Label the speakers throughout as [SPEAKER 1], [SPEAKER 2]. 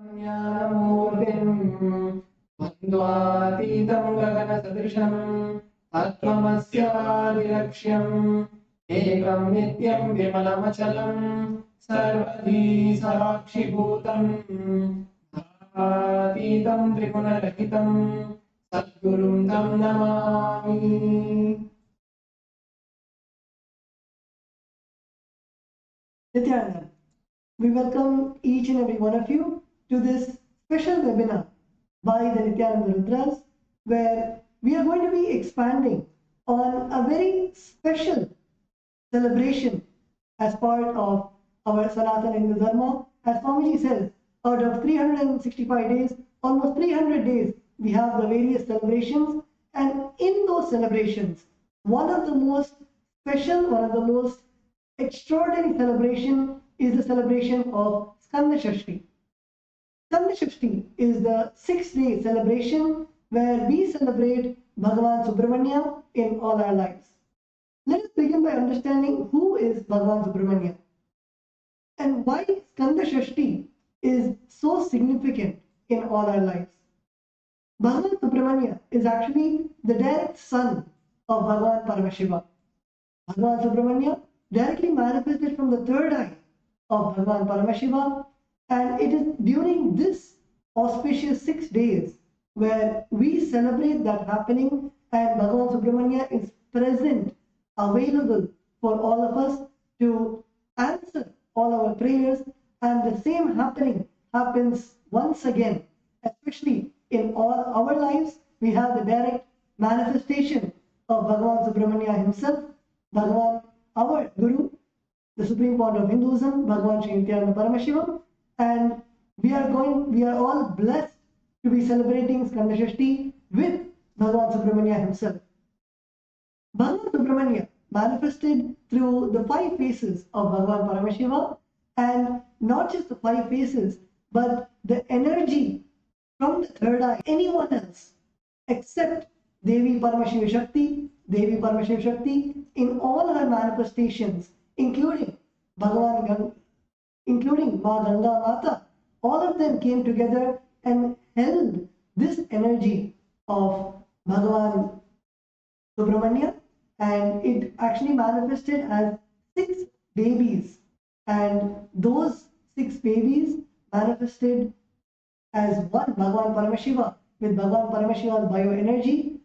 [SPEAKER 1] ज्ञानमूर्तिम् द्वातीतं गगनसदृशं तत्त्वमस्यादिलक्ष्यम् एकं नित्यं विमलमचलं सर्वधी साक्षिभूतम् अतीतं त्रिगुणरहितं सद्गुरुं तं Namami.
[SPEAKER 2] Nithyananda, we welcome each and every one of you to this special webinar by the Nithyananda Rudras, where we are going to be expanding on a very special celebration as part of our Sanatana Hindu Dharma. As Swamiji says, out of 365 days, almost 300 days, we have the various celebrations, and in those celebrations, one of the most special, one of the most extraordinary celebration is the celebration of Skanda Shasti. Skanda Shasti is the 6-day celebration where we celebrate Bhagavan Subramanya in all our lives. Let us begin by understanding who is Bhagavan Subramanya and why Skanda Shasti is so significant in all our lives. Bhagavan Subramanya is actually the direct son of Bhagavan Paramashivam. Bhagavan Subramanya directly manifested from the third eye of Bhagavan Paramashivam, and it is during this auspicious 6 days where we celebrate that happening, and Bhagavan Subramanya is present, available for all of us to answer all our prayers, and the same happening happens once again, especially in all our lives. We have the direct manifestation of Bhagavan Subramanya himself, Bhagavan, our Guru, the Supreme Pontiff of Hinduism, Bhagavan Sri Nithyananda Paramashivam, and we are all blessed to be celebrating Skanda Shasti with Bhagavan Subramanya himself. Bhagavan Subramanya manifested through the 5 faces of Bhagavan Paramashiva, and not just the 5 faces, but the energy from the third eye, anyone else except Devi Paramashiva Shakti, in all her manifestations, including Bhagavan, including Ma Ganga Mata, all of them came together and held this energy of Bhagavan Subramanya, and it actually manifested as 6 babies, and those 6 babies manifested as one Bhagavan Paramashiva with Bhagavan Paramashiva's bioenergy,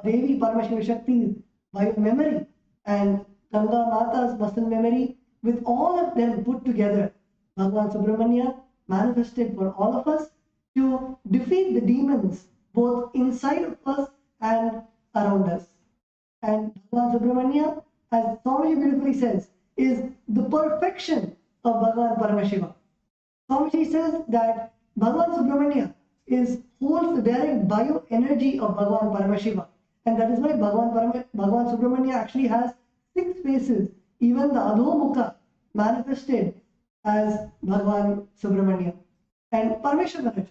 [SPEAKER 2] Devi Paramashiva Shakti's bio-memory, and Ganga Mata's muscle memory. With all of them put together, Bhagavan Subramanya manifested for all of us to defeat the demons both inside of us and around us. And Bhagavan Subramanya, as Swamiji beautifully says, is the perfection of Bhagavan Paramashiva. Swamiji says that Bhagavan Subramanya holds the direct bioenergy of Bhagavan Paramashiva, and that is why Bhagavan Subramanya actually has 6 faces. Even the Adho-mukha manifested as Bhagavan Subramanya. And Parameshwar,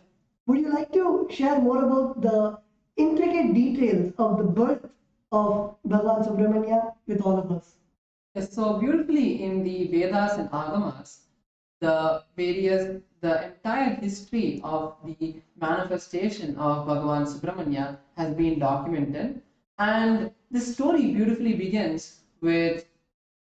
[SPEAKER 2] would you like to share more about the intricate details of the birth of Bhagavan Subramanya with all of us?
[SPEAKER 1] Yes, so beautifully in the Vedas and Agamas, the entire history of the manifestation of Bhagavan Subramanya has been documented, and this story beautifully begins with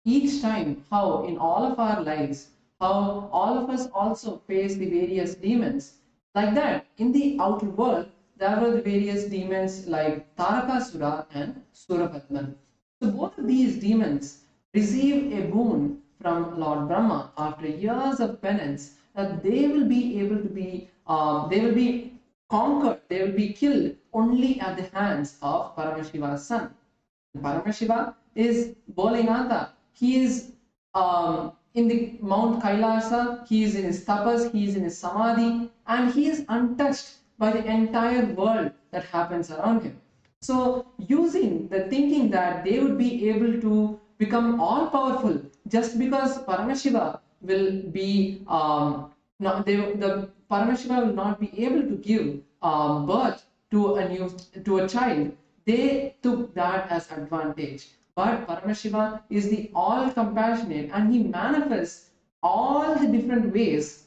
[SPEAKER 1] each time how in all of our lives, how all of us also face the various demons. Like that, in the outer world, there were the various demons like Tarakasura and Surabhatman. So both of these demons receive a boon from Lord Brahma after years of penance that they will be able to be, they will be conquered, they will be killed only at the hands of Paramashiva's son. Paramashiva is Bholenatha. He is in the Mount Kailasa, he is in his tapas, he is in his samadhi, and he is untouched by the entire world that happens around him. So using the thinking that they would be able to become all powerful just because Paramashiva will be the Paramashiva will not be able to give birth to a child. They took that as advantage. But Paramashiva is the all compassionate, and he manifests all the different ways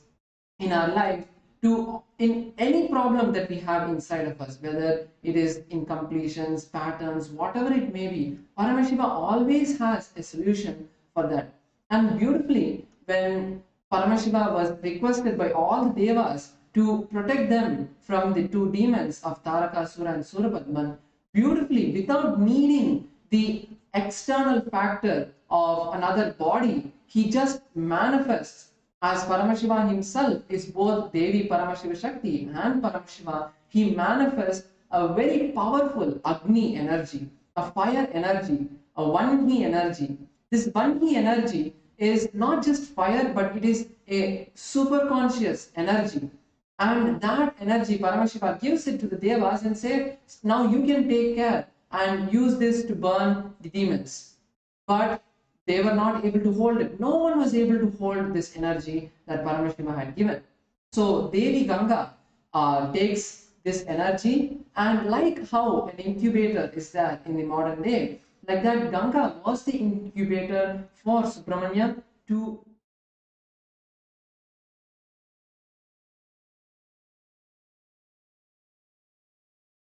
[SPEAKER 1] in our life to in any problem that we have inside of us, whether it is incompletions, patterns, whatever it may be. Paramashiva always has a solution for that. And beautifully, when Paramashiva was requested by all the devas to protect them from the two demons of Tarakasura and Surapadman, beautifully, without needing the external factor of another body, he just manifests. As Paramashiva himself is both Devi Paramashiva Shakti and Paramashiva, he manifests a very powerful Agni energy, a fire energy, a Vanhi energy. This Vanhi energy is not just fire, but it is a super conscious energy. And that energy, Paramashiva gives it to the Devas and says, now you can take care and use this to burn the demons. But they were not able to hold it. No one was able to hold this energy that Paramashiva had given. So Devi Ganga takes this energy, and like how an incubator is there in the modern day, like that Ganga was the incubator for Subramanya to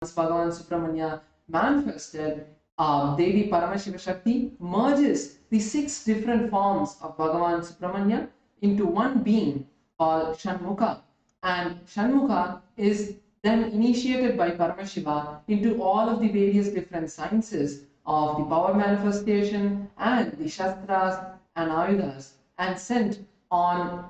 [SPEAKER 1] Bhagavan Subramanya manifested, Devi Paramashiva Shakti merges the 6 different forms of Bhagavan Subramanya into one being called Shanmukha. And Shanmukha is then initiated by Paramashiva into all of the various different sciences of the power manifestation and the Shastras and Ayudas, and sent on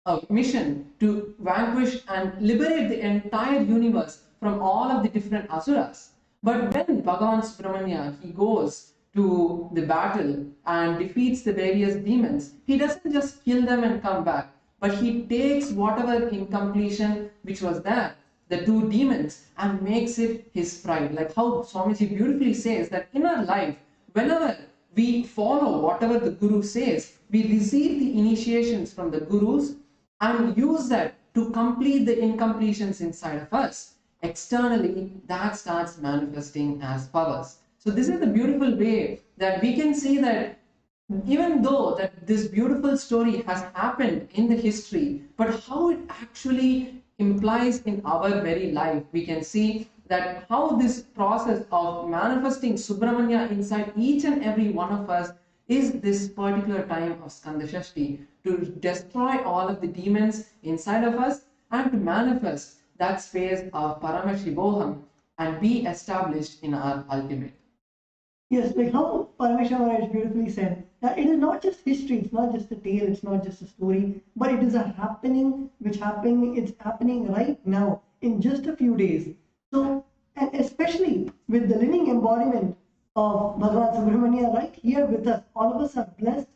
[SPEAKER 1] a mission to vanquish and liberate the entire universe from all of the different asuras. But when Bhagavan Subramanya, he goes to the battle and defeats the various demons, he doesn't just kill them and come back, but he takes whatever incompletion which was there, the 2 demons, and makes it his pride. Like how Swamiji beautifully says that in our life, whenever we follow whatever the Guru says, we receive the initiations from the Gurus and use that to complete the incompletions inside of us. Externally, that starts manifesting as powers. So this is the beautiful way that we can see that even though that this beautiful story has happened in the history, but how it actually implies in our very life, we can see that how this process of manifesting Subramanya inside each and every one of us is this particular time of Skanda Shasti, to destroy all of the demons inside of us and to manifest that space of Paramashivoham and be established in our ultimate.
[SPEAKER 2] Yes, like how Paramashivam has beautifully said, that it is not just history, it's not just a tale, it's not just a story, but it is a happening it's happening right now in just a few days. So, and especially with the living embodiment of Bhagavan Subramanya right here with us, all of us are blessed,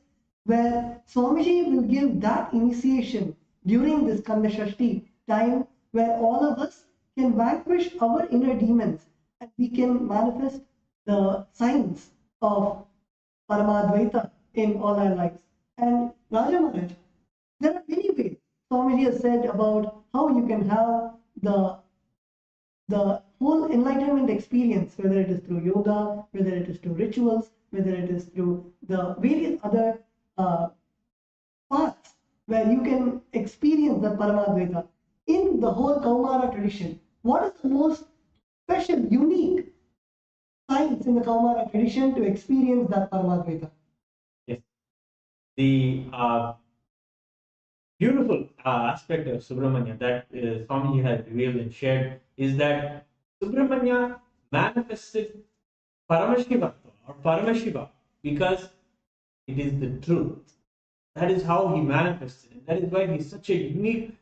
[SPEAKER 2] where Swamiji will give that initiation during this Skanda Shasti time, where all of us can vanquish our inner demons and we can manifest the signs of Paramadvaita in all our lives. And Raja Maharaj, there are many ways Swamiji has said about how you can have the whole enlightenment experience, whether it is through yoga, whether it is through rituals, whether it is through the various other paths where you can experience the Paramadvaita. In the whole Kaumara tradition, what is the most special, unique science in the Kaumara tradition to experience that Paramadvaita?
[SPEAKER 3] Yes. The beautiful aspect of Subramanya that Swamiji has revealed and shared is that Subramanya manifested Paramashiva or Paramashiva because it is the truth. That is how he manifested it. That is why he's such a unique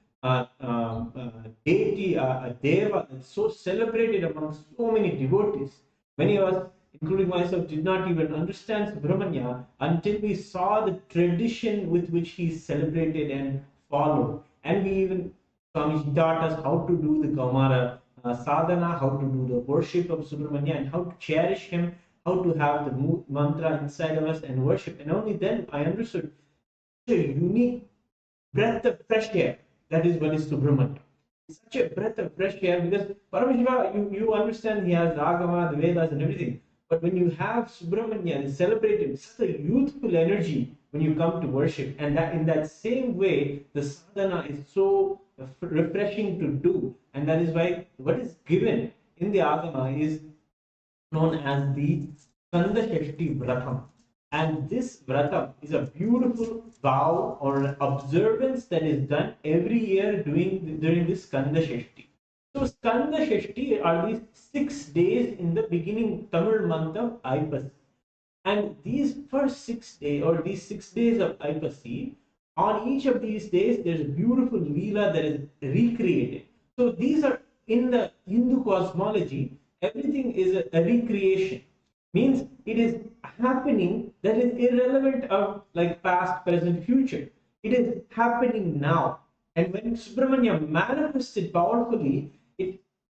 [SPEAKER 3] deity, a deva that's so celebrated among so many devotees. Many of us, including myself, did not even understand Subramanya until we saw the tradition with which he is celebrated and followed. And we even, Swamiji taught us how to do the Kaumara sadhana, how to do the worship of Subramanya, and how to cherish him, how to have the mantra inside of us and worship. And only then I understood such a unique breath of fresh air. That is what is Subramanya. It's such a breath of fresh air because Paramashiva, you understand he has the Agama, the Vedas and everything. But when you have Subramanya and celebrate it, it's such a youthful energy when you come to worship. And that in that same way, the sadhana is so refreshing to do. And that is why what is given in the Agama is known as the Skanda-shashti-vratham. And this vratham is a beautiful vow or observance that is done every year during this Skanda Shasti. So Skanda Shasti are these 6 days in the beginning Tamil month of Aipasi. And these first 6 days, or these 6 days of Aipasi, on each of these days, there's a beautiful Leela that is recreated. So these are, in the Hindu cosmology, everything is a recreation. Means it is happening that is irrelevant of like past, present, future. It is happening now. And when Subramanya manifested powerfully,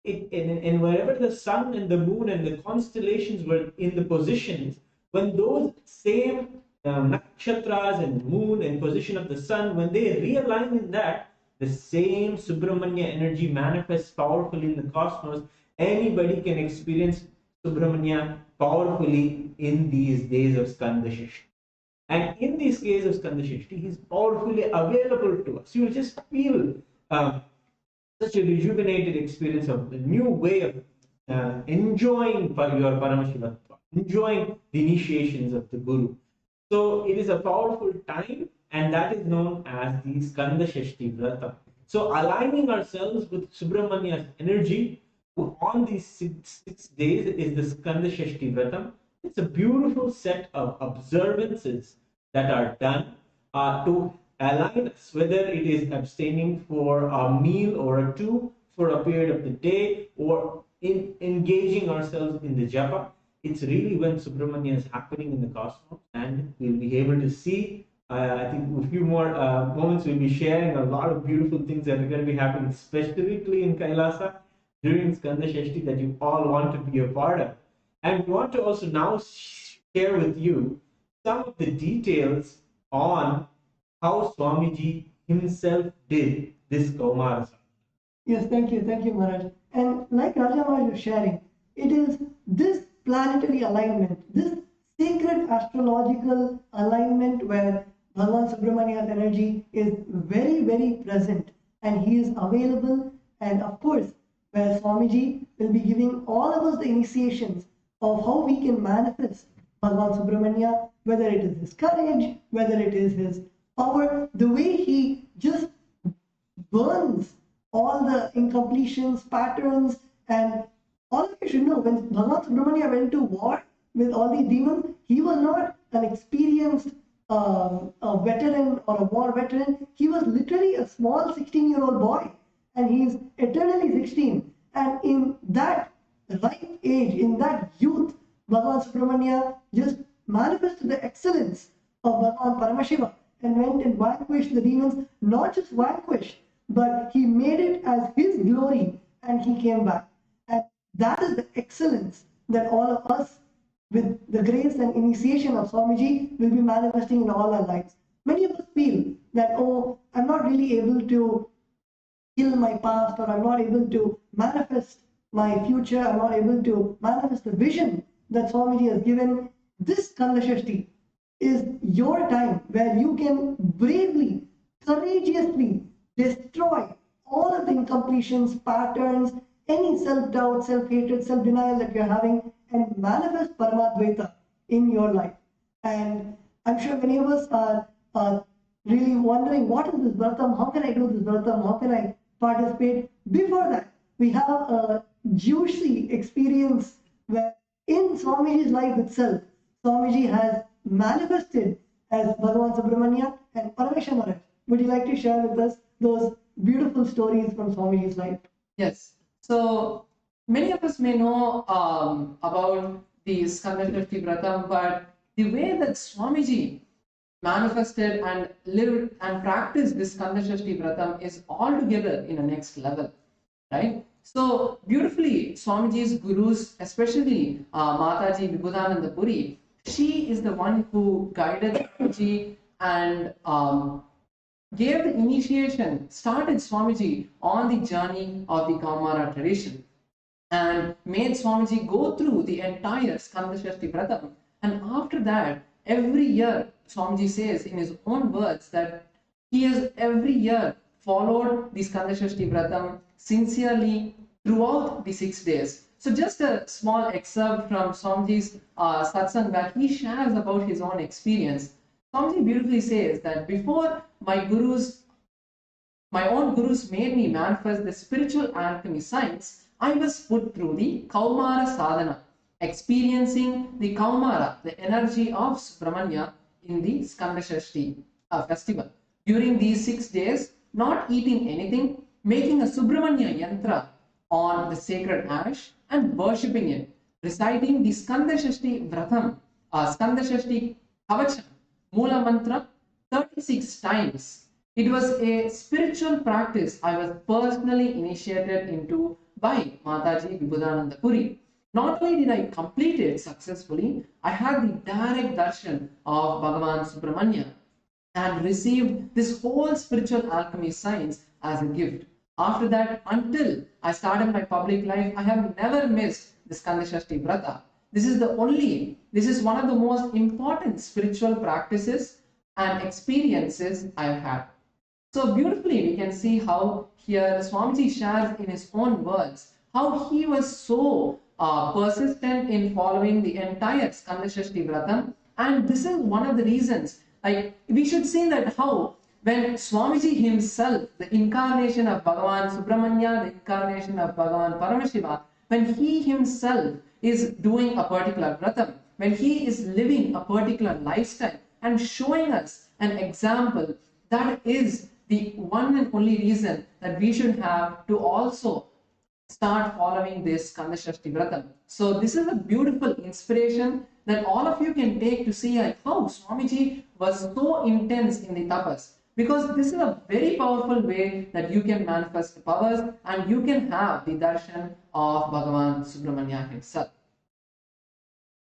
[SPEAKER 3] and wherever the sun and the moon and the constellations were in the positions, when those same nakshatras and moon and position of the sun, when they realign in that, the same Subramanya energy manifests powerfully in the cosmos. Anybody can experience Subramanya powerfully in these days of Skanda Shasti. And in these days of Skanda Shasti, he's powerfully available to us. You will just feel such a rejuvenated experience of a new way of enjoying your Paramashivam, enjoying the initiations of the Guru. So it is a powerful time, and that is known as the Skanda-shashti-vratham. So aligning ourselves with Subramanya's energy on these six days is the Skanda-shashti-vratham. It's a beautiful set of observances that are done to align us, whether it is abstaining for a meal or a two for a period of the day, or in engaging ourselves in the japa. It's really when Subramanya is happening in the cosmos, and we'll be able to see. I think a few more moments we'll be sharing a lot of beautiful things that are going to be happening specifically in Kailasa during Skanda Shasti that you all want to be a part of. And we want to also now share with you some of the details on how Swamiji himself did this Kaumara.
[SPEAKER 2] Yes, thank you, Maharaj. And like Raja Maharaj was sharing, it is this planetary alignment, this sacred astrological alignment where Bhagavan Subramanya's energy is very, very present and he is available. And of course, where Swamiji will be giving all of us the initiations of how we can manifest Bhagavan Subramanya, whether it is his courage, whether it is his power, the way he just burns all the incompletions, patterns, and all of you should know when Bhagavan Subramanya went to war with all these demons, he was not an experienced a veteran or a war veteran. He was literally a small 16-year-old boy, and he is eternally 16. And in that ripe age, in that youth, Bhagavan Subramanya just manifested the excellence of Bhagavan Paramashivam and went and vanquished the demons. Not just vanquished, but he made it as his glory, and he came back. And that is the excellence that all of us, with the grace and initiation of Swamiji, will be manifesting in all our lives. Many of us feel that, oh, I'm not really able to kill my past, or I'm not able to manifest my future, I'm not able to manifest the vision that Swamiji has given. This Skanda Shasti is your time where you can bravely, courageously destroy all of the incompletions, patterns, any self-doubt, self-hatred, self-denial that you're having, and manifest Paramadvaita in your life. And I'm sure many of us are really wondering, what is this Vratham? How can I do this Vratham? How can I participate? Before that, we have a juicy experience where in Swamiji's life itself, Swamiji has manifested as Bhagavan Subramanya and Paramashivam Maharaj. Would you like to share with us those beautiful stories from Swamiji's life?
[SPEAKER 1] Yes. So many of us may know about the Skanda Shasti Vratham, but the way that Swamiji manifested and lived and practiced this Skanda Shasti Vratham is altogether in a next level, right? So beautifully, Swamiji's gurus, especially Mataji Vibhudananda Puri, she is the one who guided Swamiji and gave the initiation, started Swamiji on the journey of the Kaumara tradition. and made Swamiji go through the entire Skanda-shashti-vratham. And after that, every year, Swamiji says in his own words that he has every year followed the Skanda-shashti-vratham sincerely throughout the 6 days. So just a small excerpt from Swamiji's satsang where he shares about his own experience. Swamiji beautifully says that before my own gurus made me manifest the spiritual alchemy science, I was put through the Kaumara sadhana, experiencing the Kaumara, the energy of Subramanya in the Skanda Shasti festival. During these 6 days, not eating anything, making a Subramanya yantra on the sacred ash and worshipping it, reciting the Skanda-shashti-vratham, Skanda-shashti kavacham, Mula mantra 36 times. It was a spiritual practice I was personally initiated into by Mataji Vibhudananda Puri. Not only did I complete it successfully, I had the direct darshan of Bhagavan Subramanya and received this whole spiritual alchemy science as a gift. After that, until I started my public life, I have never missed the Skanda Shasti Vrata. This is one of the most important spiritual practices and experiences I've had. So beautifully, we can see how here Swamiji shares in his own words how he was so persistent in following the entire Skanda Shashti Vratham, and this is one of the reasons. Like we should see that how when Swamiji himself, the incarnation of Bhagavan Subramanya, the incarnation of Bhagavan Paramashivam, when he himself is doing a particular vratam, when he is living a particular lifestyle and showing us an example, that is the one and only reason that we should have to also start following this Skanda Shashti Vratham. So this is a beautiful inspiration that all of you can take to see like how Swamiji was so intense in the tapas, because this is a very powerful way that you can manifest the powers and you can have the darshan of Bhagavan Subramanya himself.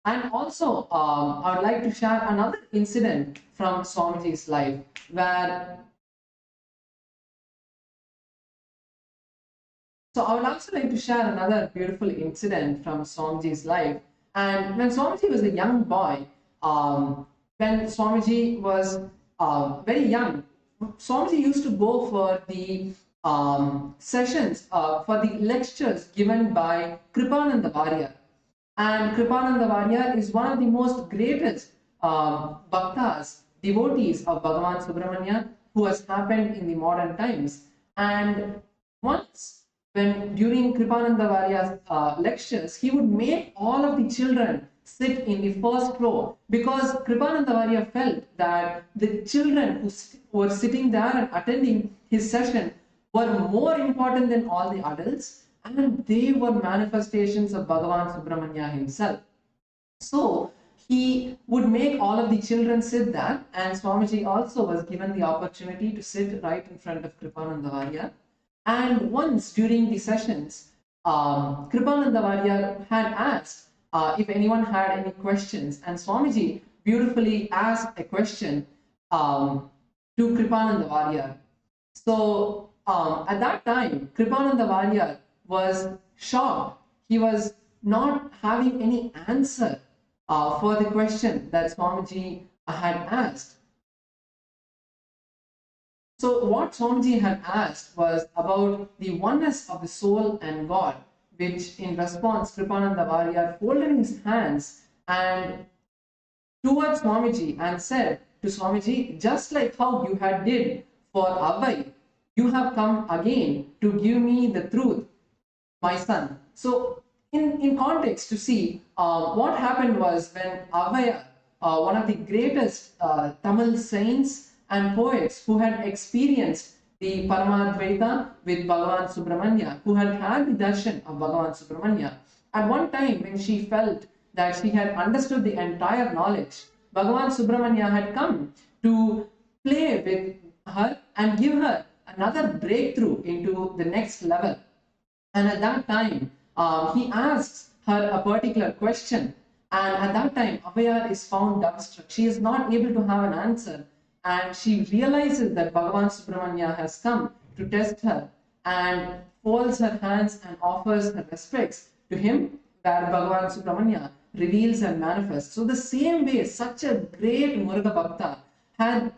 [SPEAKER 1] And also, I would like to share another incident from Swamiji's life where So I would also like to share another beautiful incident from Swamiji's life. And when Swamiji was a young boy, when Swamiji was very young, Swamiji used to go for the sessions, for the lectures given by Kripananda Varya. And Kripananda Varya is one of the most greatest bhaktas, devotees of Bhagavan Subramanya who has happened in the modern times. And once, when during Kripananda Varya's lectures, he would make all of the children sit in the first row, because Kripananda Varya felt that the children who were sitting there and attending his session were more important than all the adults, and they were manifestations of Bhagavan Subramanya himself. So he would make all of the children sit there, and Swamiji also was given the opportunity to sit right in front of Kripananda Varya. And once during the sessions, Kripananda Varya had asked if anyone had any questions, and Swamiji beautifully asked a question to Kripananda Varya. So at that time, Kripananda Varya was shocked. He was not having any answer for the question that Swamiji had asked. So what Swamiji had asked was about the oneness of the soul and God, which in response Kripananda Varya folded his hands and towards Swamiji and said to Swamiji, just like how you had did for Avai, you have come again to give me the truth, my son. So in context to see, what happened was when Avaya, one of the greatest Tamil saints and poets who had experienced the Paramadvaita with Bhagavan Subramanya, who had had the darshan of Bhagavan Subramanya, at one time when she felt that she had understood the entire knowledge, Bhagavan Subramanya had come to play with her and give her another breakthrough into the next level. And at that time, he asks her a particular question, and at that time, Avaya is found dumbstruck. She is not able to have an answer, and she realizes that Bhagavan Subramanya has come to test her and folds her hands and offers her respects to him where Bhagavan Subramanya reveals and manifests. So the same way, such a great Muruga Bhakta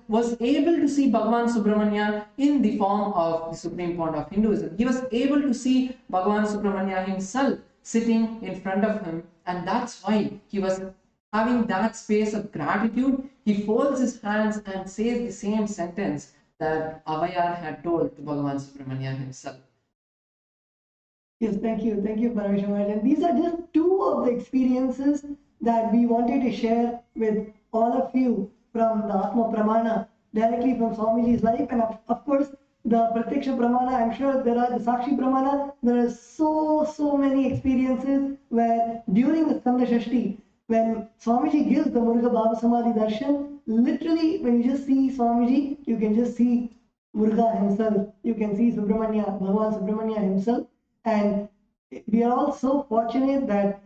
[SPEAKER 1] was able to see Bhagavan Subramanya in the form of the Supreme Pontiff of Hinduism. He was able to see Bhagavan Subramanya himself sitting in front of him, and that's why he was having that space of gratitude. He folds his hands and says the same sentence that Avayar had told to Bhagavan Subramanya himself.
[SPEAKER 2] Yes, thank you, Paramashivam. And these are just two of the experiences that we wanted to share with all of you from the Atma Pramana, directly from Swamiji's life. And of course, the Pratyaksha Pramana, I'm sure there are the Sakshi Pramana, there are so many experiences where during the Skanda Shasti, when Swamiji gives the Muruga Bhava Samadhi Darshan, literally when you just see Swamiji, you can just see Muruga himself, you can see Subramanya, Bhagavan Subramanya himself. And we are all so fortunate that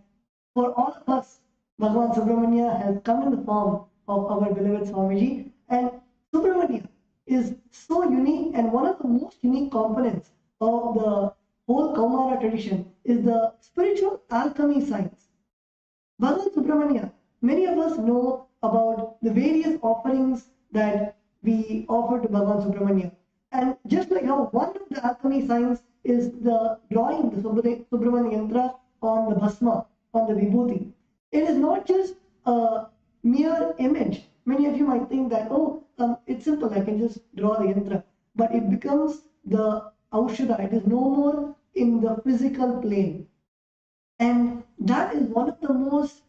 [SPEAKER 2] for all of us, Bhagavan Subramanya has come in the form of our beloved Swamiji. And Subramanya is so unique, and one of the most unique components of the whole Kaumara tradition is the spiritual alchemy science. Bhagavan Subramanya, many of us know about the various offerings that we offer to Bhagavan Subramanya. And just like how one of the alchemy science is the drawing the Subramanya Yantra on the Bhasma, on the Vibhuti. It is not just a mere image. Many of you might think that, it's simple, I can just draw the Yantra. But it becomes the Aushadha. It is no more in the physical plane. And that is one of the most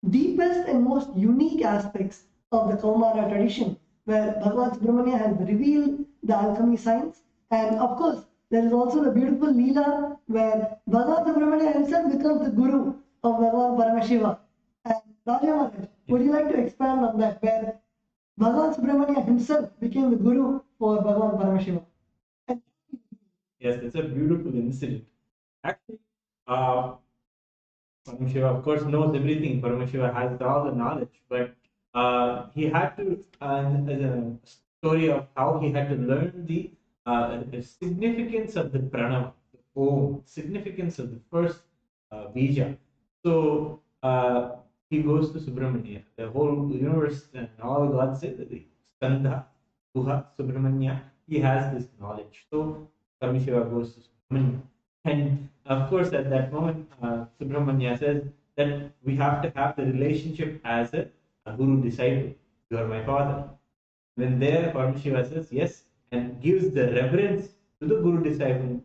[SPEAKER 2] deepest and most unique aspects of the Kaumara tradition, where Bhagavan Subramanya has revealed the alchemy science. And of course, there is also the beautiful Leela where Bhagavan Subramanya himself becomes the guru of Bhagavan Paramashivam. And Raja Maharaj, would you like to expand on that, where Bhagavan Subramanya himself became the guru for Bhagavan Paramashivam?
[SPEAKER 3] Yes, it's a beautiful incident. Actually, Paramashiva, of course, knows everything. Paramashiva has all the knowledge, but he had to, as a story of how he had to learn the significance of the pranava, the Om, significance of the first bija. So he goes to Subramanya. The whole universe and all gods say that the Skanda, Guha, Subramanya, he has this knowledge. So Paramashiva goes to Subramanya. And of course, at that moment, Subramanya says that we have to have the relationship as a guru disciple. You are my father. When there, Paramashiva says yes, and gives the reverence to the guru disciple,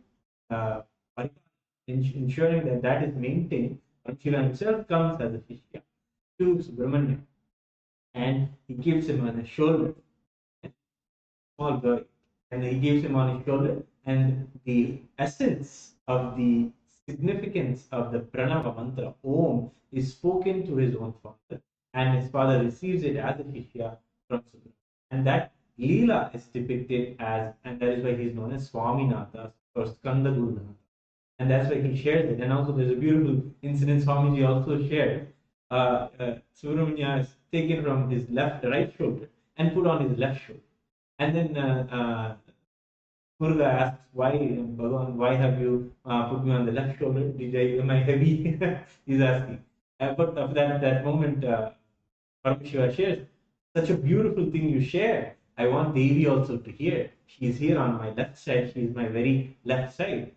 [SPEAKER 3] ensuring that that is maintained. Paramashiva himself comes as a Shishya to Subramanya, and he gives him on his shoulder, small boy, and he gives him on his shoulder, and the essence of the significance of the pranava mantra Om is spoken to his own father, and his father receives it as a Shishya from Subramanya. And that Leela is depicted as, and that is why he is known as Swaminatha or Skanda Gurunatha. And that's why he shares it. And also there's a beautiful incident Swamiji also shared. Subramanya is taken from his right shoulder and put on his left shoulder. And then Muruga asks, why, Bhagavan, why have you put me on the left shoulder? Am I heavy? He's asking. But of that moment, Paramashiva shares, such a beautiful thing you share. I want Devi also to hear. She is here on my left side. She is my very left side.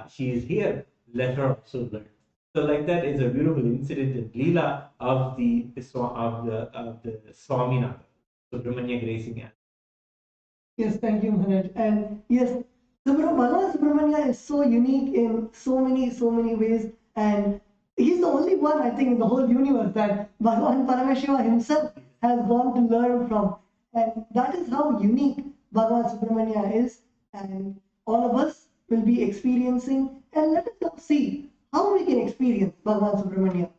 [SPEAKER 3] She is here. Let her also learn. So like that is a beautiful incident in Leela of the Swaminatha, Subramanya gracing us.
[SPEAKER 2] Yes, thank you, Maharaj. And yes, Bhagavan Subramanya is so unique in so many ways, and he's the only one, I think, in the whole universe that Bhagavan Paramashiva himself has gone to learn from. And that is how unique Bhagavan Subramanya is, and all of us will be experiencing. And let us now see how we can experience Bhagavan Subramanya.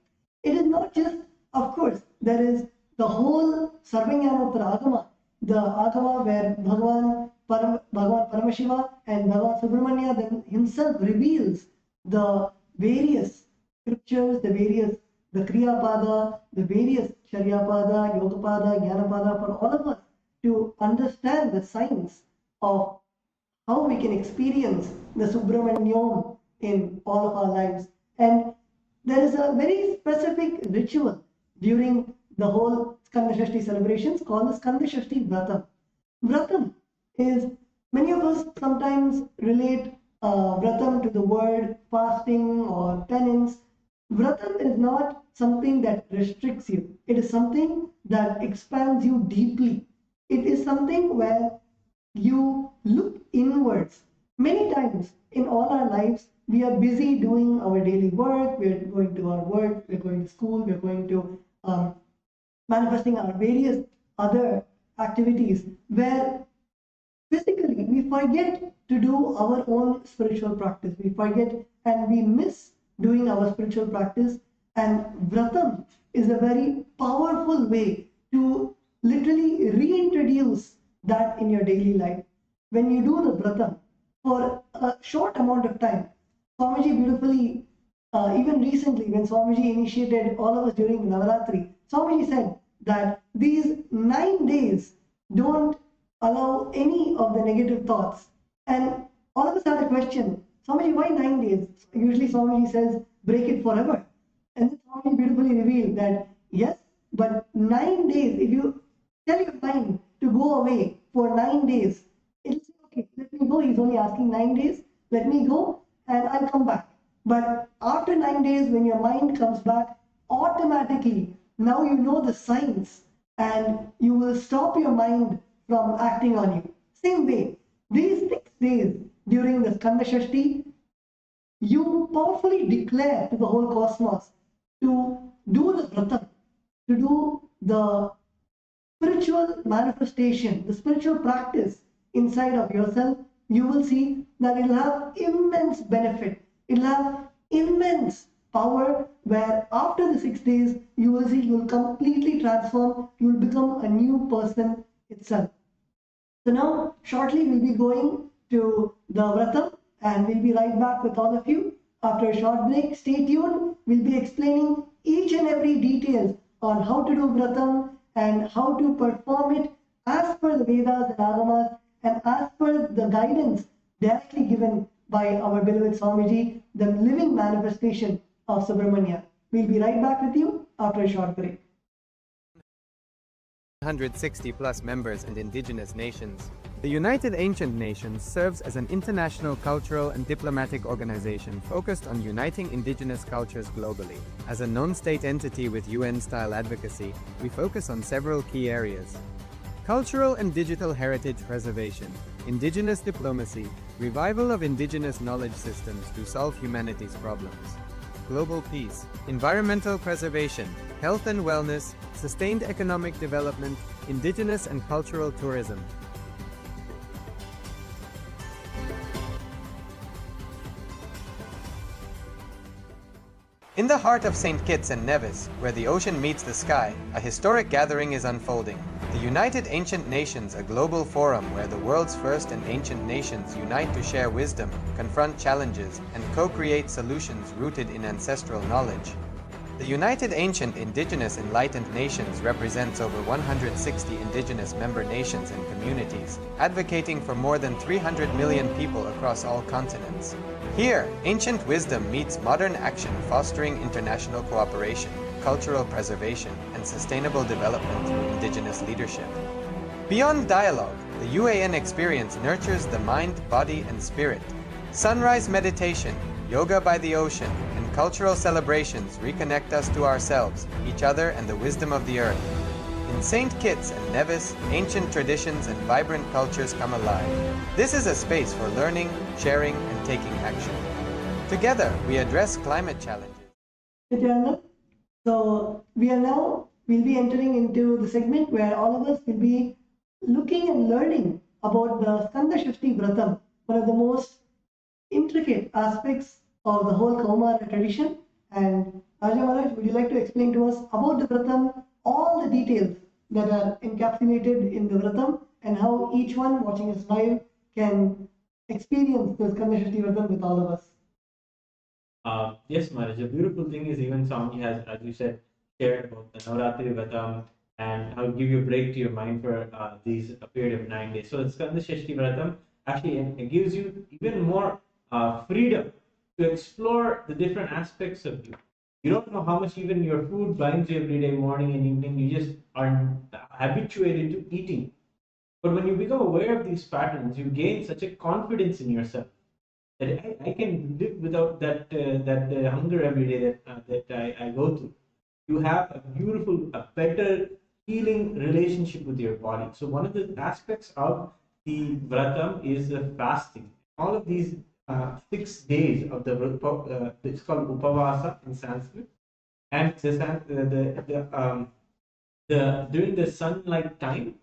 [SPEAKER 2] It is not just, of course, there is the whole Sarvanyanottara Agama, the Agama where Bhagavan Paramashiva and Bhagavan Subramanya then himself reveals the various scriptures, the Kriya Pada, the various Charya Pada, Yoga Pada, Jnana Pada, for all of us to understand the science of how we can experience the Subramanyam in all of our lives. And there is a very specific ritual during the whole Skanda Shasti celebrations called the Skanda-Shasti-Vratham. Vratham is, many of us sometimes relate Vratham to the word fasting or penance. Vratham is not something that restricts you. It is something that expands you deeply. It is something where you look inwards. Many times in all our lives, we are busy doing our daily work, we're going to our work, we're going to school, we're going to manifesting our various other activities where physically we forget to do our own spiritual practice. We forget and we miss doing our spiritual practice. And Vratam is a very powerful way to literally reintroduce that in your daily life. When you do the Vratam for a short amount of time, Swamiji beautifully, even recently when Swamiji initiated all of us during the Navaratri, Swamiji said that these 9 days don't allow any of the negative thoughts. And all of us had a question, Swamiji, why 9 days? Usually Swamiji says, break it forever. And then Swamiji beautifully revealed that, yes, but 9 days, if you tell your mind to go away for 9 days, it'll say, okay, let me go. He's only asking 9 days. Let me go and I'll come back. But after 9 days, when your mind comes back, automatically, now you know the signs and you will stop your mind from acting on you. Same way, these 6 days during the Skanda Shasti, you powerfully declare to the whole cosmos to do the vratam, to do the spiritual manifestation, the spiritual practice inside of yourself. You will see that it will have immense benefit. It will have immense power where after the 6 days, you will see you will completely transform. You will become a new person itself. So now, shortly, we'll be going to the Vratam and we'll be right back with all of you. After a short break, stay tuned. We'll be explaining each and every details on how to do Vratam and how to perform it as per the Vedas and Agamas and as per the guidance directly given by our beloved Swamiji, the living manifestation of Subramanya. We'll be right back with you after a short break.
[SPEAKER 4] 160 plus members and indigenous nations. The United Ancient Nations serves as an international cultural and diplomatic organization focused on uniting indigenous cultures globally. As a non-state entity with UN-style advocacy, we focus on several key areas: cultural and digital heritage preservation, indigenous diplomacy, revival of indigenous knowledge systems to solve humanity's problems, global peace, environmental preservation, health and wellness, sustained economic development, indigenous and cultural tourism. In the heart of St. Kitts and Nevis, where the ocean meets the sky, a historic gathering is unfolding. The United Ancient Nations, a global forum where the world's first and ancient nations unite to share wisdom, confront challenges, and co-create solutions rooted in ancestral knowledge. The United Ancient Indigenous Enlightened Nations represents over 160 indigenous member nations and communities, advocating for more than 300 million people across all continents. Here, ancient wisdom meets modern action, fostering international cooperation, cultural preservation, and sustainable development through indigenous leadership. Beyond dialogue, the UAN experience nurtures the mind, body, and spirit. Sunrise meditation, yoga by the ocean, and cultural celebrations reconnect us to ourselves, each other, and the wisdom of the earth. In St. Kitts and Nevis, ancient traditions and vibrant cultures come alive. This is a space for learning, sharing, and taking action. Together, we address climate challenges.
[SPEAKER 2] Nithyananda, so we'll be entering into the segment where all of us will be looking and learning about the Skanda Shasti Vratham, one of the most intricate aspects of the whole Kaumara tradition. And Raja Maharaj, would you like to explain to us about the Vratham, all the details that are encapsulated in the Vratham, and how each one watching us live can experience the Skanda Shasti Vratham with all of us?
[SPEAKER 3] Yes, Maharaj. The beautiful thing is even Swami has, as you said, shared about the Navaratri Vratam and how to give you a break to your mind for a period of 9 days. So the Skanda Shasti Vratam actually it gives you even more freedom to explore the different aspects of you. You don't know how much even your food binds you every day, morning and evening. You just are habituated to eating. But when you become aware of these patterns, you gain such a confidence in yourself that I can live without that hunger every day that I go through. You have a beautiful, a better healing relationship with your body. So one of the aspects of the vratam is the fasting. All of these 6 days of the it's called upavasa in Sanskrit, and the during the sunlight time,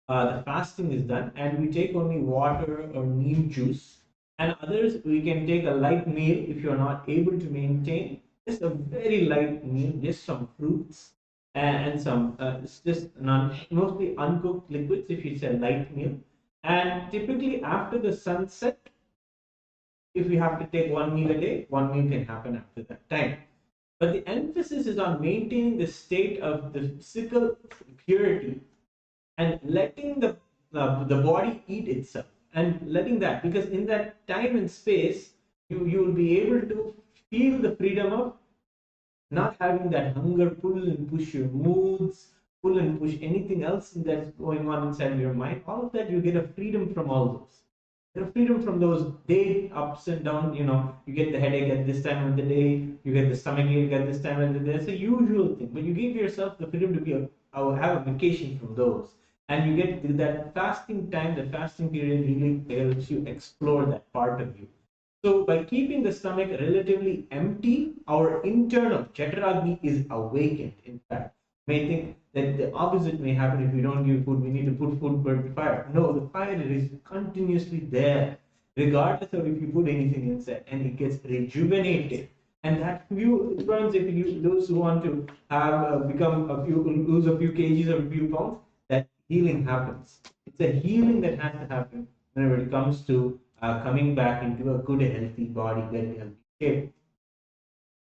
[SPEAKER 3] the fasting is done, and we take only water or neem juice. And others, we can take a light meal if you're not able to maintain just a very light meal, just some fruits and some it's just mostly uncooked liquids if it's a light meal. And typically after the sunset, if we have to take one meal a day, one meal can happen after that time. But the emphasis is on maintaining the state of the physical purity and letting the body eat itself, and letting that, because in that time and space you will be able to feel the freedom of not having that hunger pull and push your moods, pull and push anything else that's going on inside your mind. All of that, you get a freedom from all those. You get freedom from those day ups and downs. You get the headache at this time of the day, you get the stomach ache at this time of the day. It's a usual thing, but you give yourself the freedom to have a vacation from those. And you get that fasting time, the fasting period really helps you explore that part of you. So by keeping the stomach relatively empty, our internal Chaturagni is awakened. In fact, you may think that the opposite may happen if we don't give food. We need to put food for the fire. No, the fire is continuously there, regardless of if you put anything inside, and it gets rejuvenated. And that those who want to have lose a few kgs or a few pounds, that healing happens. It's a healing that has to happen whenever it comes to coming back into a good, healthy body, good, healthy shape.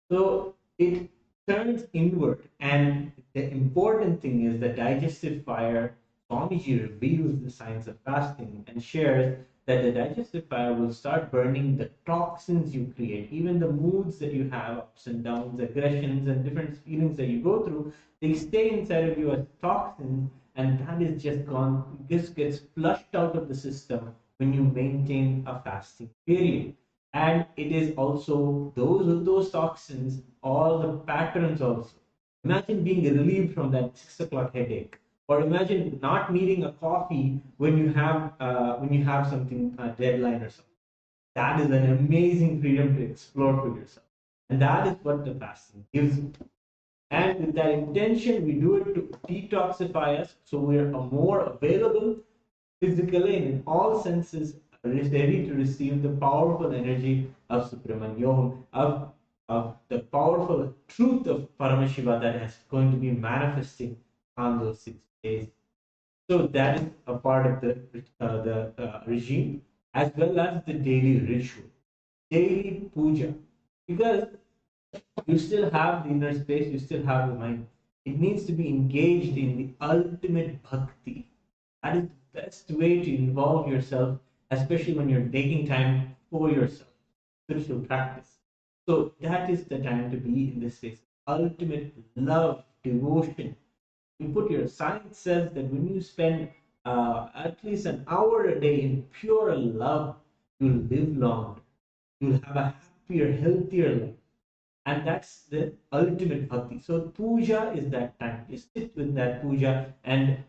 [SPEAKER 3] So it turns inward, and the important thing is the digestive fire. Swamiji reveals the science of fasting and shares that the digestive fire will start burning the toxins you create, even the moods that you have, ups and downs, aggressions, and different feelings that you go through. They stay inside of you as toxins, and that is just gone. This gets flushed out of the system when you maintain a fasting period. And it is also those toxins, all the patterns also. Imagine being relieved from that 6 o'clock headache, or imagine not needing a coffee when you have something, a deadline or something. That is an amazing freedom to explore for yourself, and that is what the fasting gives you. And with that intention, we do it to detoxify us, so we are more available physically and in all senses, ready to receive the powerful energy of Subramanyam, of the powerful truth of Paramashiva that is going to be manifesting on those 6 days. So that is a part of the regime, as well as the daily ritual, daily puja, because you still have the inner space, you still have the mind. It needs to be engaged in the ultimate bhakti. That is the best way to involve yourself, especially when you're taking time for yourself, spiritual practice. So that is the time to be in this space. Ultimate love, devotion. You put your science says that when you spend at least an hour a day in pure love, you'll live longer. You'll have a happier, healthier life. And that's the ultimate bhakti. So puja is that time. You sit with that puja and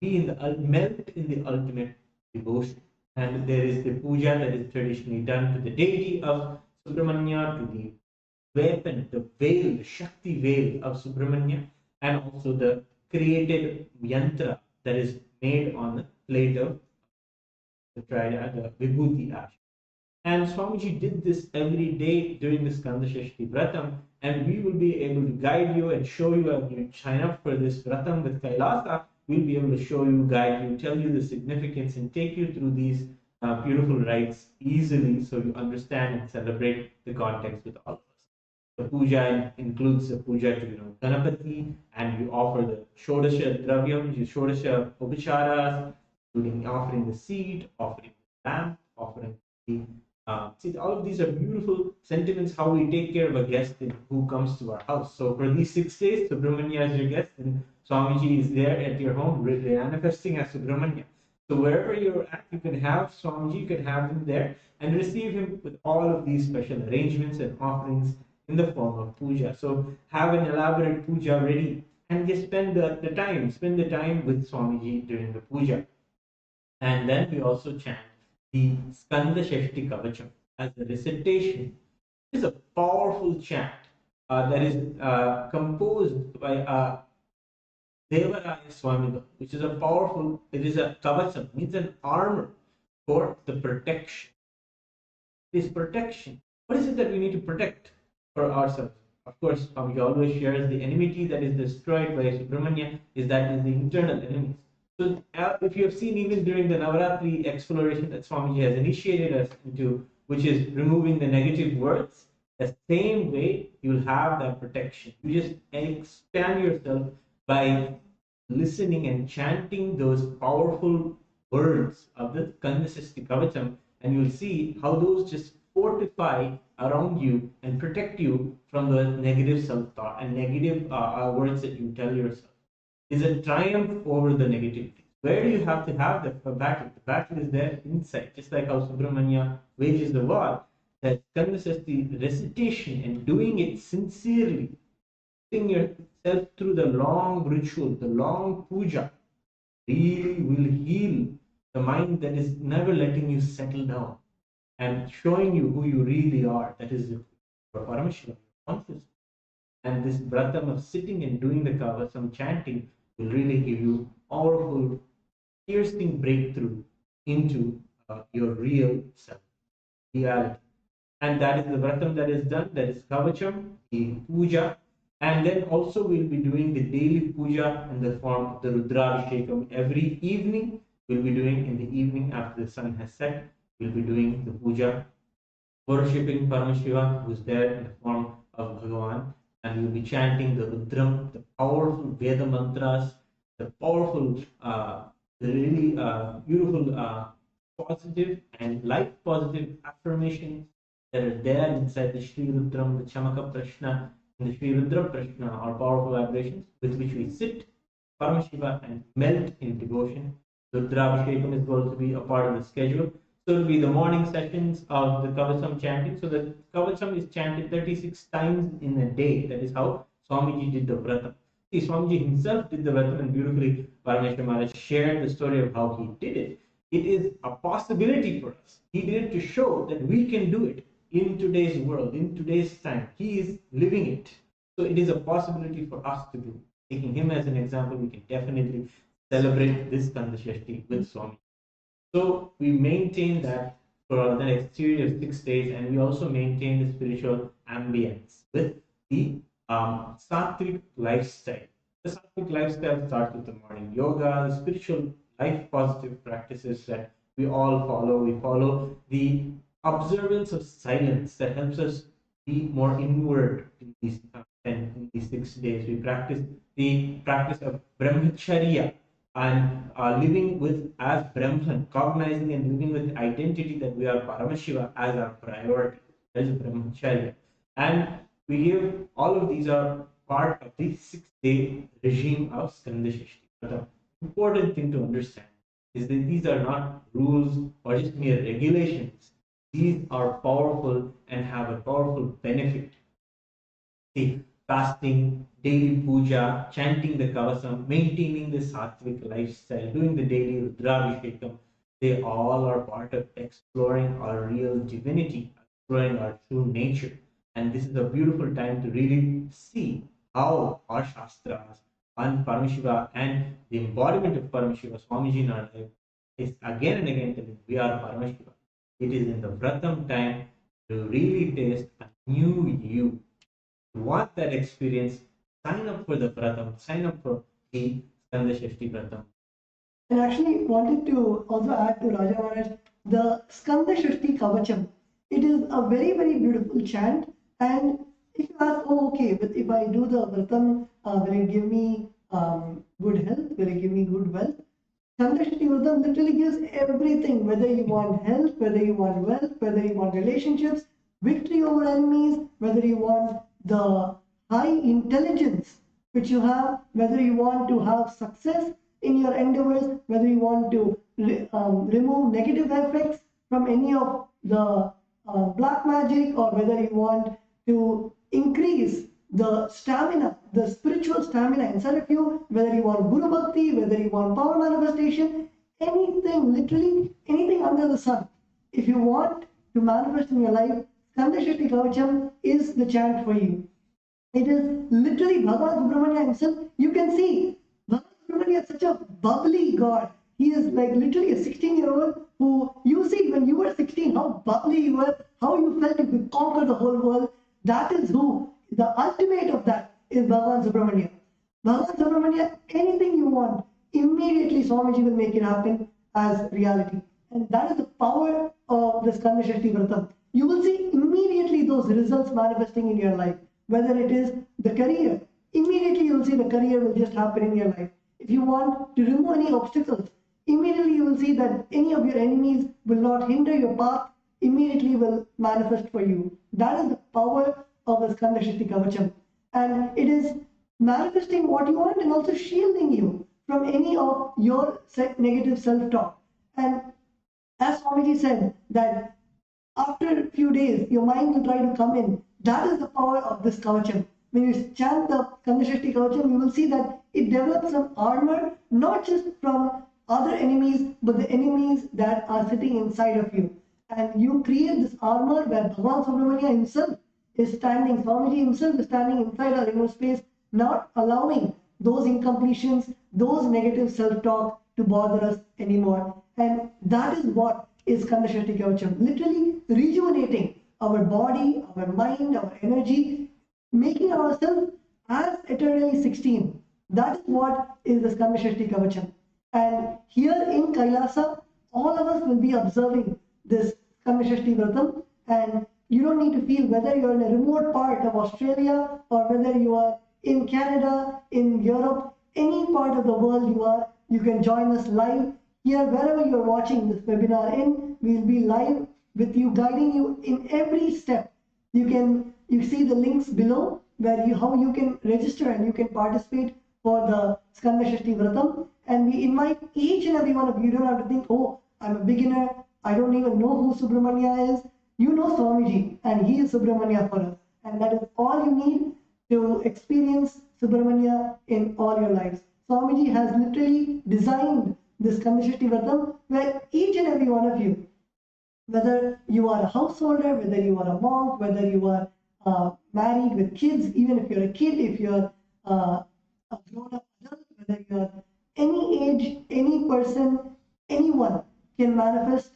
[SPEAKER 3] melt in the ultimate devotion. And there is the puja that is traditionally done to the deity of Subramanya, to the weapon, the veil, the Shakti veil of Subramanya, and also the created yantra that is made on the plate of the Vibhuti ash. And Swamiji did this every day during the Skanda-shashti-vratham, and we will be able to guide you and show you when you sign up for this vratham with Kailasa. We'll be able to show you, guide you, tell you the significance, and take you through these beautiful rites easily, so you understand and celebrate the context with all of us. The puja includes the puja to Ganapati, and you offer the Shodasha Dravyam, the Shodasha Upacharas, including offering the seed, offering the lamp, offering the See, all of these are beautiful sentiments how we take care of a guest who comes to our house. So for these 6 days, Subramanya is your guest, and Swamiji is there at your home, manifesting as Subramanya. So wherever you're at, you can have Swamiji, you can have him there and receive him with all of these special arrangements and offerings in the form of puja. So have an elaborate puja ready and just spend the time with Swamiji during the puja. And then we also chant the Skanda Shasti Kavacham as the recitation. It is a powerful chant that is composed by Devaraya Swamigal, which is it is a kavacham, means an armor for the protection. This protection. What is it that we need to protect for ourselves? Of course, Swamiji always shares the enmity that is destroyed by Subramanya is the internal enemies. So, if you have seen even during the Navaratri exploration that Swamiji has initiated us into, which is removing the negative words, the same way you will have that protection. You just expand yourself by listening and chanting those powerful words of the Skanda Shasti Kavacham, and you'll see how those just fortify around you and protect you from the negative self-thought and negative words that you tell yourself. Is a triumph over the negativity. Where do you have to have the battle? The battle is there inside, just like how Subramanya wages the war. That Skanda Shasti recitation and doing it sincerely, putting yourself through the long ritual, the long puja, really will heal the mind that is never letting you settle down and showing you who you really are. That is your Paramashivam, consciousness. And this vratham of sitting and doing the kavasam chanting will really give you powerful, piercing breakthrough into your real self, reality. And that is the vratham that is done, that is kavacham, the puja. And then also we'll be doing the daily puja in the form of the Rudrabhishekam. Every evening, we'll be doing in the evening after the sun has set, we'll be doing the puja, worshipping Paramashivam, who's there in the form of Bhagavan, and we'll be chanting the Rudram, the powerful Veda mantras, the powerful, really beautiful, positive and life positive affirmations that are there inside the Shri Rudram, the Chamaka Prashna, and the Shri Rudra Prashna are powerful vibrations with which we sit Paramashiva and melt in devotion. Rudrabhishekam is going to be a part of the schedule. So it will be the morning sessions of the Kavacham chanting. So the Kavacham is chanted 36 times in a day. That is how Swamiji did the Vratam. See, Swamiji himself did the Vratam, and beautifully Parameshwar Maharaj shared the story of how he did it. It is a possibility for us. He did it to show that we can do it in today's world, in today's time. He is living it. So it is a possibility for us to do. Taking him as an example, we can definitely celebrate this Skanda Shasti with Swami. So we maintain that for the next series of 6 days, and we also maintain the spiritual ambience with the sattvic lifestyle. The sattvic lifestyle starts with the morning yoga, the spiritual life positive practices that we all follow. We follow the observance of silence that helps us be more inward in these 6 days. We practice the practice of brahmacharya and living with as Brahman, cognizing and living with the identity that we are Paramashiva as our priority. That is brahmacharya. And we give all of these are part of the 6-day regime of Skanda Shasti. The important thing to understand is that these are not rules or just mere regulations. These are powerful and have a powerful benefit. See, fasting, daily puja, chanting the kavasam, maintaining the sattvic lifestyle, doing the daily rudrabhishekam, they all are part of exploring our real divinity, exploring our true nature. And this is a beautiful time to really see how our shastras and Paramashiva and the embodiment of Paramashiva, Swamiji in our life, is again and again telling we are Paramashiva. It is in the Vratam time to really taste a new you. Want that experience, sign up for the Vratam, sign up for the Skanda Shasti Vratam.
[SPEAKER 2] And actually wanted to also add to Raja Maharaj, the Skanda Shasti Kavacham. It is a very, very beautiful chant. And if you ask, oh, okay, but if I do the Vratam, will it give me good health? Will it give me good wealth? Skanda-shashti-vratham literally gives everything, whether you want health, whether you want wealth, whether you want relationships, victory over enemies, whether you want the high intelligence which you have, whether you want to have success in your endeavors, whether you want to remove negative effects from any of the black magic, or whether you want to increase the stamina, the spiritual stamina inside of you, whether you want Guru Bhakti, whether you want power manifestation, anything, literally anything under the sun. If you want to manifest in your life, Skanda Shasti Kavacham is the chant for you. It is literally Bhagavan Subramanya himself. You can see Bhagavan Subramanya is such a bubbly God. He is like literally a 16-year-old who, you see, when you were 16, how bubbly you were, how you felt you could conquer the whole world. That is who. The ultimate of that is Bhagavan Subramanya. Bhagavan Subramanya, anything you want, immediately Swamiji will make it happen as reality. And that is the power of the Skanda Shasti Vratham. You will see immediately those results manifesting in your life. Whether it is the career, immediately you will see the career will just happen in your life. If you want to remove any obstacles, immediately you will see that any of your enemies will not hinder your path, immediately will manifest for you. That is the power of the Skanda Shasti Kavacham. And it is manifesting what you want and also shielding you from any of your negative self-talk. And as Swamiji said, that after a few days, your mind will try to come in. That is the power of this Kavacham. When you chant the Skanda Shasti Kavacham, you will see that it develops some armor, not just from other enemies, but the enemies that are sitting inside of you. And you create this armor where Bhagavan Subramanya himself is standing, Swamiji himself is standing inside our inner space, not allowing those incompletions, those negative self-talk to bother us anymore. And that is what is Skanda Shasti Kavacham. Literally rejuvenating our body, our mind, our energy, making ourselves as eternally 16. That is what is the Skanda Shasti Kavacham. And here in Kailasa, all of us will be observing this Skanda Shasti Vratham, and you don't need to feel whether you're in a remote part of Australia or whether you are in Canada, in Europe, any part of the world you are, you can join us live. Here, wherever you're watching this webinar in, we'll be live with you, guiding you in every step. You see the links below where how you can register and you can participate for the Skanda Shasti Vratham. And we invite each and every one of you. You don't have to think, oh, I'm a beginner, I don't even know who Subramanya is. You know Swamiji, and he is Subramanya for us. And that is all you need to experience Subramanya in all your lives. Swamiji has literally designed this Skanda Shasti Vratham where each and every one of you, whether you are a householder, whether you are a monk, whether you are married with kids, even if you're a kid, if you're a grown-up adult, whether you're any age, any person, anyone can manifest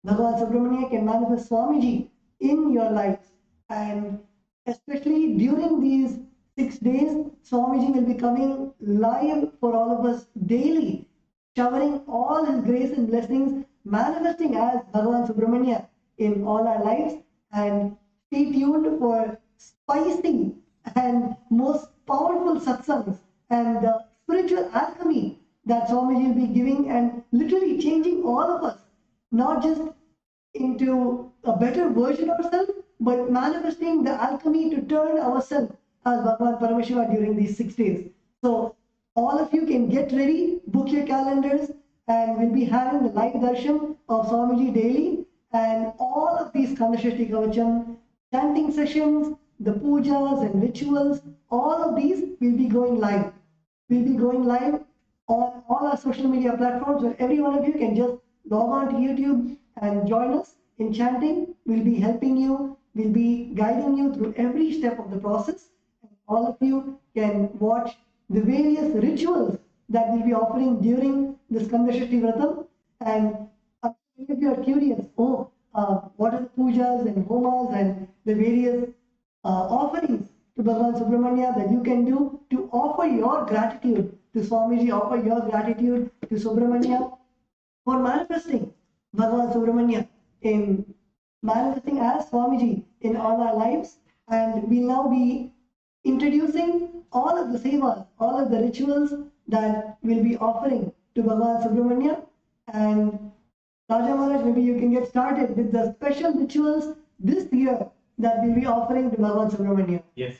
[SPEAKER 2] Bhagavan Subramanya, can manifest Swamiji in your lives. And especially during these 6 days, Swamiji will be coming live for all of us daily, showering all his grace and blessings, manifesting as Bhagavan Subramanya in all our lives. And stay tuned for spicy and most powerful satsangs and the spiritual alchemy that Swamiji will be giving and literally changing all of us, not just into a better version of ourselves, but manifesting the alchemy to turn ourselves as Bhagavan Paramashivam during these 6 days. So all of you can get ready, book your calendars, and we'll be having the live darshan of Swamiji daily, and all of these Skanda Shasti Kavacham chanting sessions, the pujas and rituals, all of these will be going live. We'll be going live on all our social media platforms, where every one of you can just log on to YouTube and join us in chanting. We'll be helping you, we'll be guiding you through every step of the process. And all of you can watch the various rituals that we'll be offering during the Skanda Shasti Vratham. And if you are curious, what are the pujas and homas and the various offerings to Bhagavan Subramanya that you can do to offer your gratitude to Swamiji, offer your gratitude to Subramanya for manifesting Bhagavan Subramanya, in manifesting as Swamiji in all our lives. And we'll now be introducing all of the sevas, all of the rituals that we'll be offering to Bhagavan Subramanya. And Raja Maharaj, maybe you can get started with the special rituals this year that we'll be offering to Bhagavan Subramanya.
[SPEAKER 3] Yes,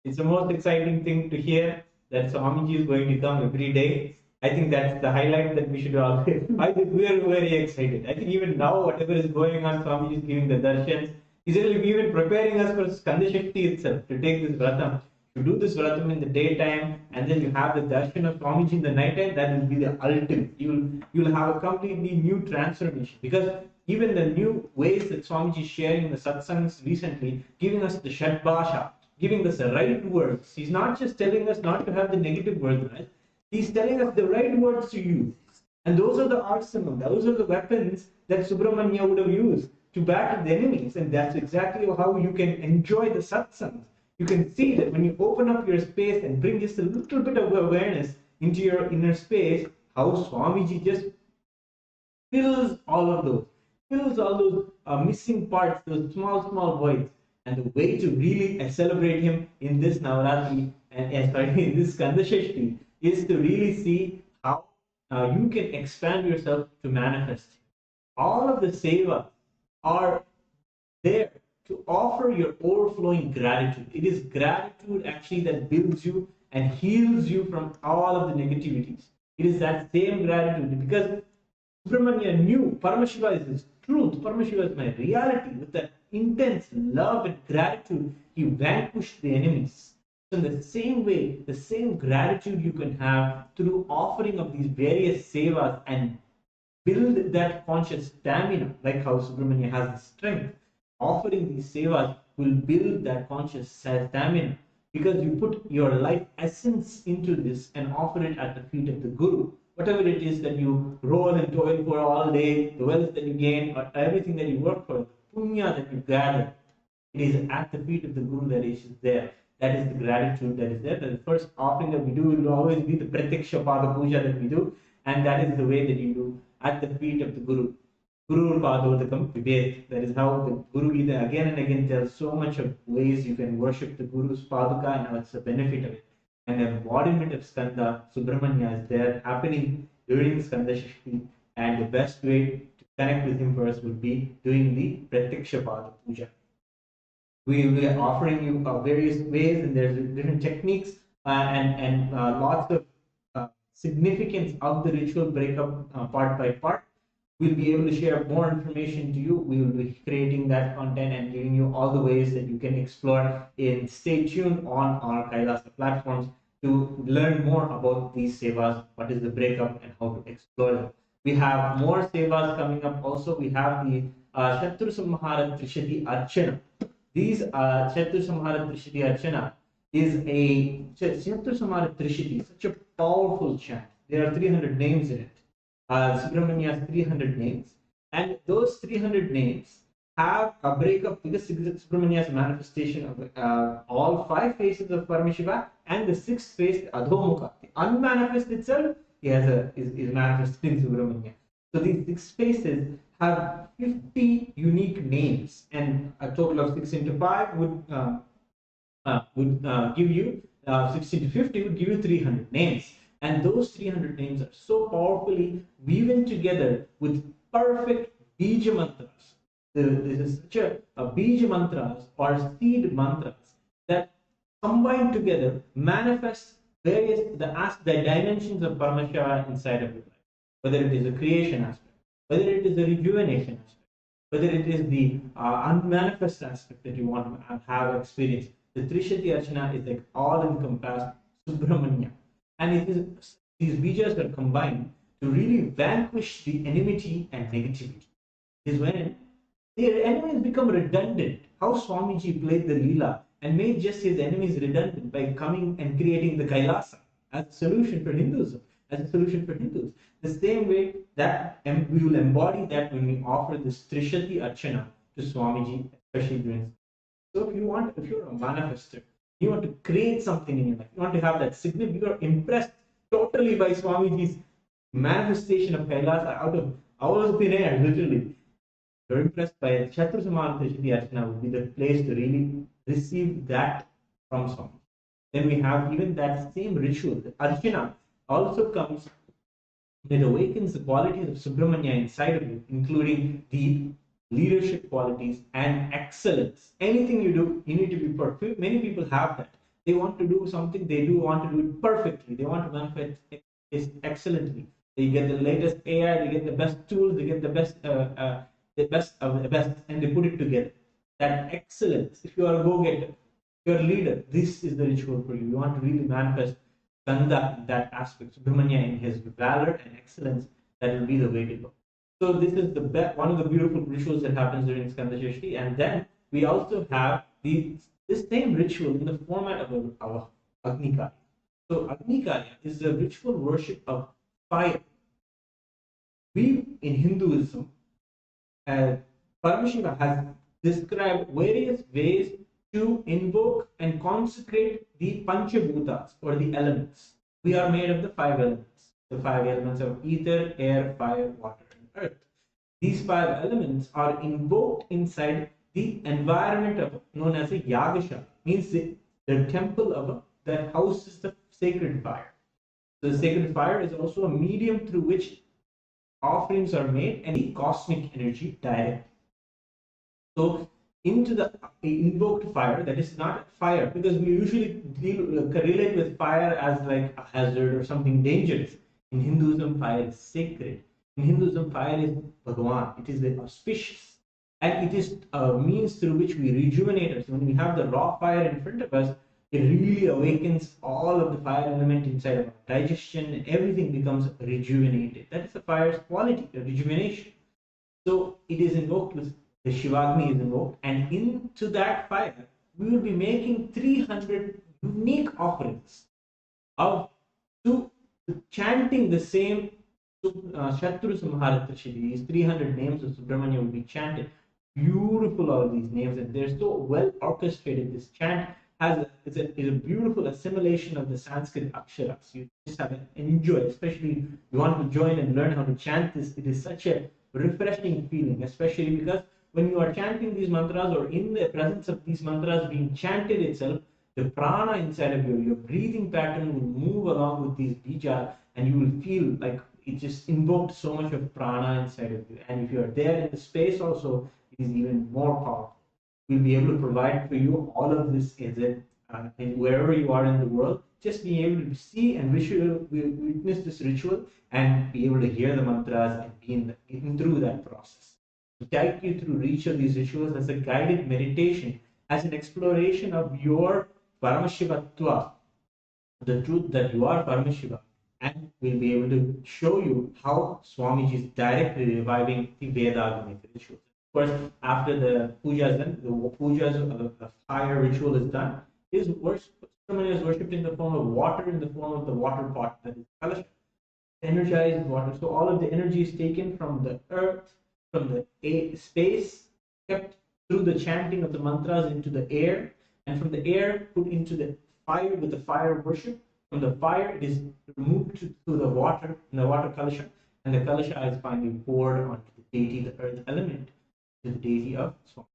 [SPEAKER 3] it's the most exciting thing to hear that Swamiji is going to come every day. I think that's the highlight that we should all. I think we are very excited. I think even now, whatever is going on, Swamiji is giving the darshans. He's even preparing us for Skanda Shasti itself to take this vratham. You do this vratham in the daytime, and then you have the darshan of Swamiji in the night time. That will be the ultimate. You'll have a completely new transformation, because even the new ways that Swamiji is sharing in the satsangs recently, giving us the Shatbhasha, giving us the right words. He's not just telling us not to have the negative words, right? He's telling us the right words to use. And those are the arsenal, those are the weapons that Subramanya would have used to battle the enemies. And that's exactly how you can enjoy the satsangs. You can see that when you open up your space and bring just a little bit of awareness into your inner space, how Swamiji just fills all those missing parts, those small voids. And the way to really celebrate him in this Navaratri, in this Skanda Shasti, is to really see how you can expand yourself to manifest. All of the sevas are there to offer your overflowing gratitude. It is gratitude actually that builds you and heals you from all of the negativities. It is that same gratitude, because Subramanya knew Paramashiva is his truth, Paramashiva is my reality. With that intense love and gratitude, he vanquished the enemies. So in the same way, the same gratitude you can have through offering of these various sevas and build that conscious stamina, like how Subramanya has the strength. Offering these sevas will build that conscious stamina, because you put your life essence into this and offer it at the feet of the Guru. Whatever it is that you roll and toil for all day, the wealth that you gain, or everything that you work for, the punya that you gather, it is at the feet of the Guru that is there. That is the gratitude that is there. The first offering that we do will always be the Pratiksha Pada Puja that we do, and that is the way that you do at the feet of the Guru. Guru Padodakam Vibhet. That is how the Guru Gita again and again tells so much of ways you can worship the Guru's Paduka and what's the benefit of it. An embodiment of Skanda Subramanya is there happening during Skanda Shasti, and the best way to connect with him first would be doing the Pratiksha Pada Puja. We will be offering you various ways, and there's different techniques and lots of significance of the ritual breakup part by part. We'll be able to share more information to you. We will be creating that content and giving you all the ways that you can explore. And stay tuned on our Kailasa platforms to learn more about these sevas, what is the breakup and how to explore them. We have more sevas coming up also. We have the Shatru Samhara Trishati Archana. These Shatru Samhara Trishati Archana is a Shatru Samhara Trishati, such a powerful chant. There are 300 names in it. Subramanya has 300 names, and those 300 names have a breakup, because Subramanya is a manifestation of all 5 faces of Paramashiva, and the 6th face, Adhomukha, the unmanifest itself, is manifested in Subramanya. So these 6 faces have 50 unique names, and a total of 6 into 5 would give you 6 into 50 would give you 300 names. And those 300 names are so powerfully woven together with perfect bija mantras. This is such a bija mantras or seed mantras that combined together manifest various the dimensions of Paramashiva inside of your life. Whether it is a creation aspect, whether it is a rejuvenation aspect, whether it is the unmanifest aspect that you want to have experience. The Trishati Archana is like all-encompassed Subramanya. And it is, these bijas are combined to really vanquish the enmity and negativity. Is when their enemies become redundant. How Swamiji played the Leela and made just his enemies redundant by coming and creating the Kailasa as a solution for Hinduism, as a solution for Hindus. The same way that we will embody that when we offer this Trishati Archana to Swamiji, especially during. So if you're a manifester, you want to create something in your life, you want to have that significant, you are impressed totally by Swamiji's manifestation of Kailasa out of thin air, literally. You're impressed by it. Shatru Samhara Trishati Archana would be the place to really receive that from Swamiji. Then we have even that same ritual, the Archana also comes It awakens the qualities of Subramanya inside of you, including the leadership qualities and excellence. Anything you do, you need to be perfect. Many people have that. They want to do something, they do want to do it perfectly. They want to manifest it excellently. They get the latest AI, they get the best tools, they get the best of the best, and they put it together. That excellence. If you are a go-getter, if you're a leader, this is the ritual for you. You want to really manifest Skanda in that aspect, Subramanya in his valor and excellence, that will be the way to go. So this is the one of the beautiful rituals that happens during Skanda Shasti, and then we also have this same ritual in the format of our Agnikarya. So Agnikarya is a ritual worship of fire. We in Hinduism, Paramashivam has described various ways to invoke and consecrate the Panchabhutas or the elements. We are made of the five elements. The five elements of ether, air, fire, water, and earth. These five elements are invoked inside the environment of known as a Yagasha, means the temple of that houses the sacred fire. So the sacred fire is also a medium through which offerings are made and the cosmic energy directly. So into the invoked fire, that is not fire, because we usually relate with fire as like a hazard or something dangerous. In Hinduism, fire is sacred. In Hinduism, fire is Bhagavan. It is the auspicious, and it is a means through which we rejuvenate ourselves. When we have the raw fire in front of us, it really awakens all of the fire element inside of our digestion, and everything becomes rejuvenated. That is the fire's quality, the rejuvenation. So it is invoked with the Shivagni is invoked, and into that fire we will be making 300 unique offerings of to chanting the same Shatru Samharatrishidi. These 300 names of Subramanya will be chanted. Beautiful, all of these names, and they're so well orchestrated. This chant is a beautiful assimilation of the Sanskrit aksharas. You just have to enjoy, especially if you want to join and learn how to chant this. It is such a refreshing feeling, especially because when you are chanting these mantras or in the presence of these mantras being chanted itself, the prana inside of you, your breathing pattern will move along with these bija, and you will feel like it just invoked so much of prana inside of you. And if you are there in the space also, it is even more powerful. We'll be able to provide for you all of this and wherever you are in the world, just being able to see and witness this ritual and be able to hear the mantras and be in through that process. To take you through each of these rituals as a guided meditation, as an exploration of your Paramashivatva, the truth that you are Paramashiva, and we'll be able to show you how Swamiji is directly reviving the Vedagamic rituals. Of course, after the pujas, the fire ritual is done, Subramanya is worshipped in the form of water, in the form of the water pot, that is kalasha, energized water. So all of the energy is taken from the earth, from the space, kept through the chanting of the mantras into the air, and from the air put into the fire with the fire worship. From the fire, it is removed to the water, in the water kalasha, and the kalasha is finally poured onto the deity, the earth element, to the deity of Swami.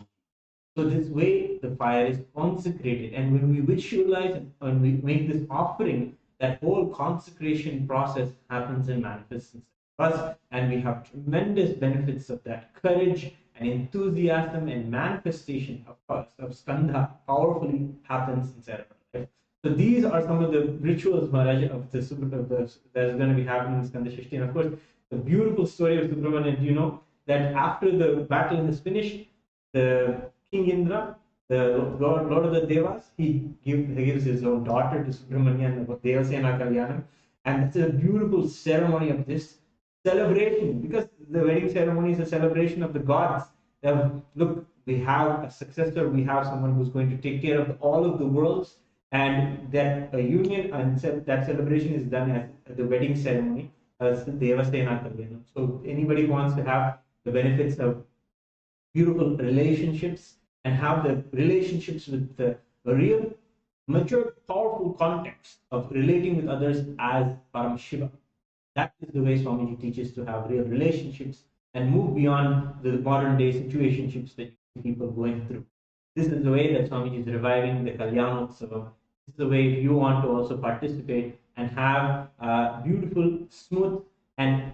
[SPEAKER 3] So this way, the fire is consecrated, and when we visualize and when we make this offering, that whole consecration process happens and manifests inside us, and we have tremendous benefits of that courage and enthusiasm and manifestation of Skanda powerfully happens inside of our life. So these are some of the rituals, Maharaj, that is going to be happening in Skanda Shasti. And of course, the beautiful story of Subramanya, you know, that after the battle is finished, the King Indra, the Lord of the Devas, he gives his own daughter to Subramanya and Devasena Kalyanam. And it's a beautiful ceremony of this celebration, because the wedding ceremony is a celebration of the gods. Look, we have a successor, we have someone who's going to take care of all of the worlds, and that union and that celebration is done at the wedding ceremony as Devasena Kalyanam. So anybody who wants to have the benefits of beautiful relationships and have the relationships with the real, mature, powerful context of relating with others as Paramashiva. That is the way Swamiji teaches to have real relationships and move beyond the modern day situationships that people are going through. This is the way that Swamiji is reviving the Kalyanotsava. This is the way if you want to also participate and have beautiful, smooth, and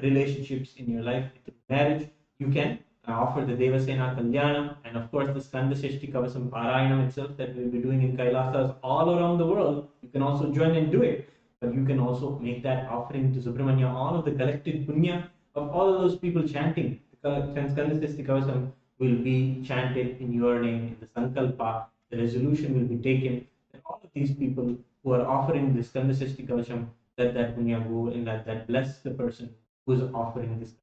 [SPEAKER 3] relationships in your life. Through marriage, you can offer the Devasena Kalyanam, and of course the Skanda Shasti Kavasam Parayanam itself that we'll be doing in Kailasas all around the world. You can also join and do it, but you can also make that offering to Subramanya. All of the collective punya of all of those people chanting the Skanda Shasti Kavasam will be chanted in your name in the Sankalpa. The resolution will be taken, and all of these people who are offering this Skanda Shasti Kavasam, that punya go and that bless the person who is offering this.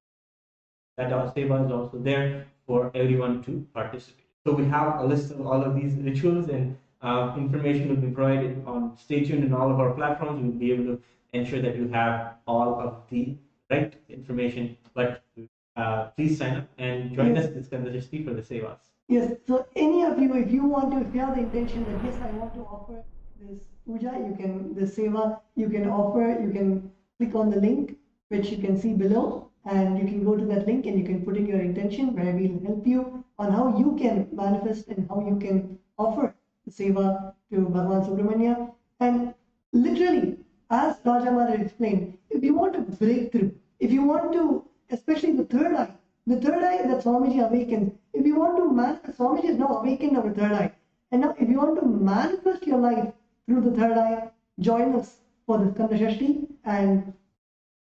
[SPEAKER 3] That seva is also there for everyone to participate. So we have a list of all of these rituals, and information will be provided on. Stay tuned in all of our platforms. We'll be able to ensure that you have all of the right information. But please sign up and join us this Skanda Shasti for the sevas.
[SPEAKER 2] Yes, so any of you, if you have the intention that yes, I want to offer this puja, you can, the seva, you can offer, you can click on the link which you can see below, and you can go to that link and you can put in your intention, where we'll help you on how you can manifest and how you can offer the seva to Bhagavan Subramanya. And literally, as Raja Maharaj explained, if you want to break through, if you want to, especially the third eye that Swamiji awakens, if you want to manifest, Swamiji is now awakened our third eye. And now if you want to manifest your life through the third eye, join us for the Skanda Shasti, and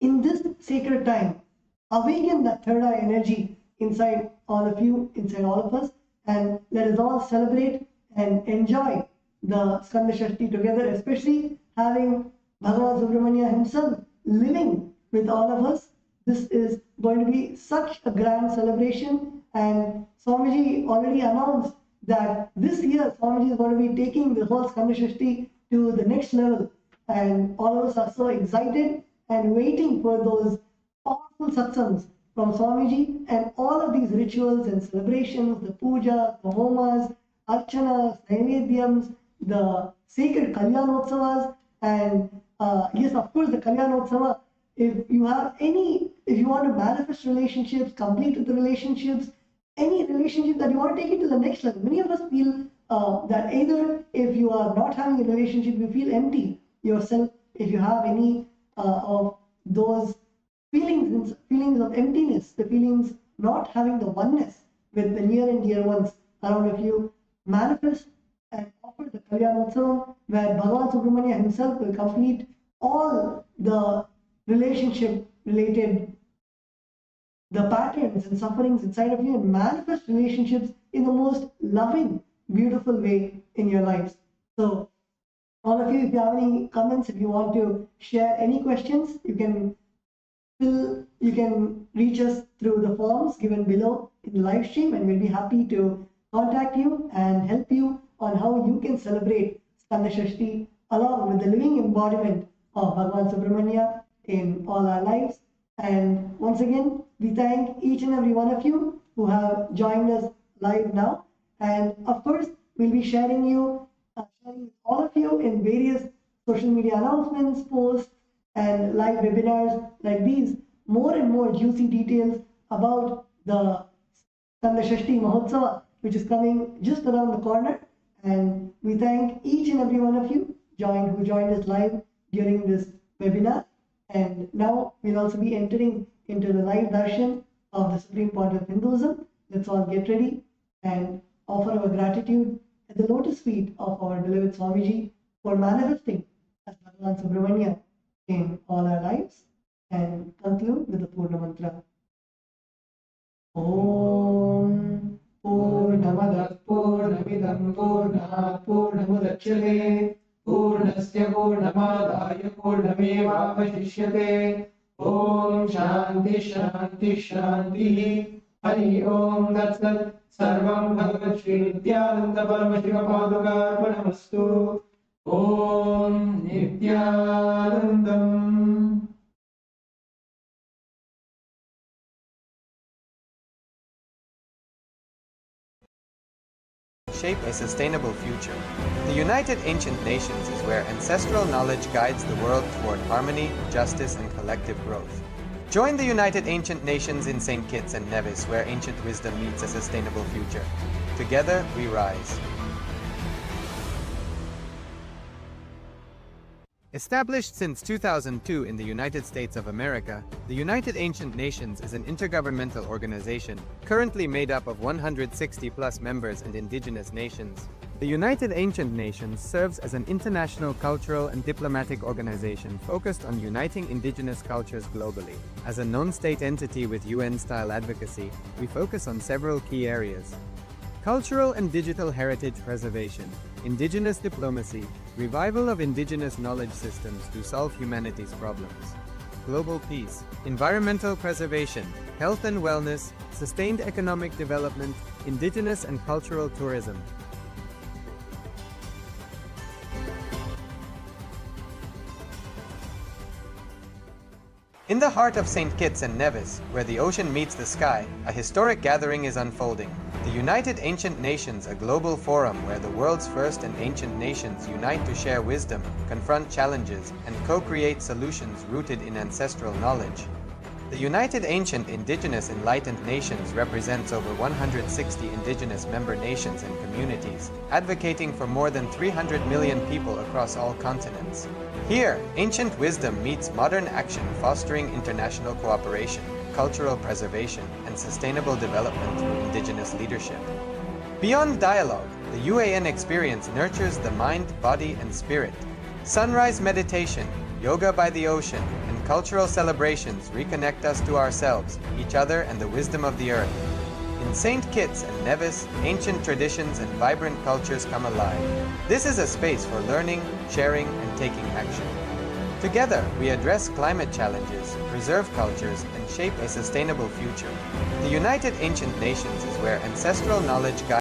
[SPEAKER 2] in this sacred time, awaken that third eye energy inside all of you, inside all of us, and let us all celebrate and enjoy the Skanda Shasti together, especially having Bhagavan Subramanya himself living with all of us. This is going to be such a grand celebration, and Swamiji already announced that this year Swamiji is going to be taking the whole Skanda Shasti to the next level, and all of us are so excited and waiting for those powerful satsangs from Swamiji, and all of these rituals and celebrations, the puja, the homas, archanas, naivedyams, the sacred Kalyanotsavas, and yes, of course, the Kalyanotsava. If you want to manifest relationships, complete with the relationships, any relationship that you want to take it to the next level. Many of us feel that either if you are not having a relationship, you feel empty yourself. If you have any of those feelings of emptiness, the feelings not having the oneness with the near and dear ones around of you, manifest and offer the Kalyanotsavam, where Bhagavan Subramanya himself will complete all the relationship related, the patterns and sufferings inside of you, and manifest relationships in the most loving, beautiful way in your lives. So all of you, if you have any comments, if you want to share any questions, you can reach us through the forms given below in the live stream, and we'll be happy to contact you and help you on how you can celebrate Skanda Shasti along with the living embodiment of Bhagavan Subramanya in all our lives. And once again, we thank each and every one of you who have joined us live now. And of course, we'll be sharing with all of you in various social media announcements, posts, and live webinars like these, more and more juicy details about the Skanda Shasti Mahotsava, which is coming just around the corner. And we thank each and every one of you who joined us live during this webinar. And now we'll also be entering into the live darshan of the Supreme Pontiff of Hinduism. Let's all get ready and offer our gratitude at the lotus feet of our beloved Swamiji for manifesting as Bhagavan Subramanya in all our lives, and conclude with the Purna Mantra. Om Purnamadah Purnamidam Purnat Purnamudachyate Purnasya Purnamadaya Purnamevavashishyate. Om Shanti Shanti Shanti. Hari Om Tat Sat. Sarvam Bhagavat Shri Nithyananda Paramashivam Padukarpanamastu. Om Nithyanandam.
[SPEAKER 4] Shape a sustainable future. The United Ancient Nations is where ancestral knowledge guides the world toward harmony, justice, and collective growth. Join the United Ancient Nations in St. Kitts and Nevis, where ancient wisdom meets a sustainable future. Together, we rise. Established since 2002 in the United States of America, the United Ancient Nations is an intergovernmental organization currently made up of 160+ members and indigenous nations. The United Ancient Nations serves as an international cultural and diplomatic organization focused on uniting indigenous cultures globally. As a non-state entity with UN-style advocacy, we focus on several key areas: cultural and digital heritage preservation, indigenous diplomacy, revival of indigenous knowledge systems to solve humanity's problems, global peace, environmental preservation, health and wellness, sustained economic development, indigenous and cultural tourism. In the heart of St. Kitts and Nevis, where the ocean meets the sky, a historic gathering is unfolding. The United Ancient Nations, a global forum where the world's first and ancient nations unite to share wisdom, confront challenges, and co-create solutions rooted in ancestral knowledge. The United Ancient Indigenous Enlightened Nations represents over 160 indigenous member nations and communities, advocating for more than 300 million people across all continents. Here, ancient wisdom meets modern action, fostering international cooperation, cultural preservation, and sustainable development through indigenous leadership. Beyond dialogue, the UAN experience nurtures the mind, body, and spirit. Sunrise meditation, yoga by the ocean, and cultural celebrations reconnect us to ourselves, each other, and the wisdom of the earth. In St. Kitts and Nevis, ancient traditions and vibrant cultures come alive. This is a space for learning, sharing, and taking action. Together, we address climate challenges, preserve cultures, and shape a sustainable future. The United Ancient Nations is where ancestral knowledge guides